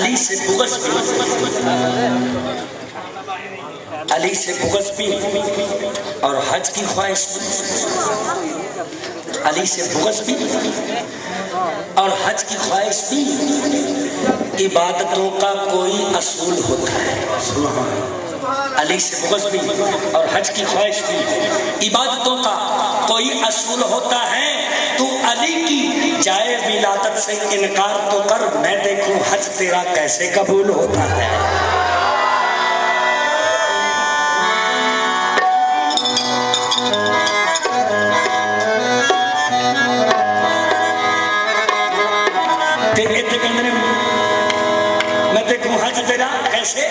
अली से बुग़्ज़ भी, अली से बुग़्ज़ भी और हज की ख्वाहिश भी। अली से बुग़्ज़ भी और हज की ख्वाहिश भी। इबादतों का कोई असूल होता है। अली से बुग़्ज़ भी और हज की ख्वाहिश भी। इबादतों का कोई असूल होता है। तू अली की जाए विलादत से इनकार तो कर, मैं देखूं हज तेरा कैसे कबूल होता है। मैं देखूं हज तेरा कैसे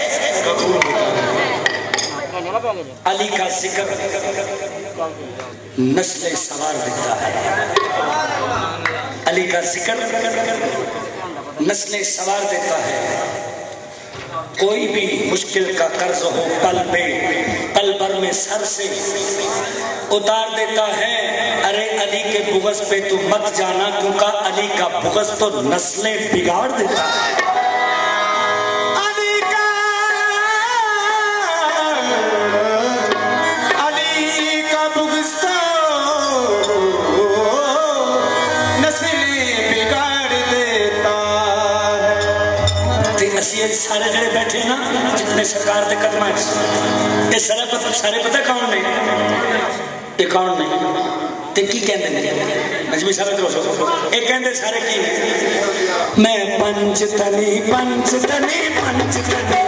कबूल होता है। अली का जिक्र नस्लें सवार देता है। अली का जिक्र नस्लें सवार देता है। कोई भी मुश्किल का कर्ज हो पल भर में सर से उतार देता है। अरे अली के बुग़्ज़ पे तू मत जाना, क्योंकि अली का बुग़्ज़ तो नस्लें बिगाड़ देता है। सारे जड़े बैठे ना जितने सरकार के कदम ये सारे पता कौन ने, ये कौन ने ते की कहते हैं नजमी साहब इधर ये कहते सारे की मैं पंचतनी पंचतनी पंचतनी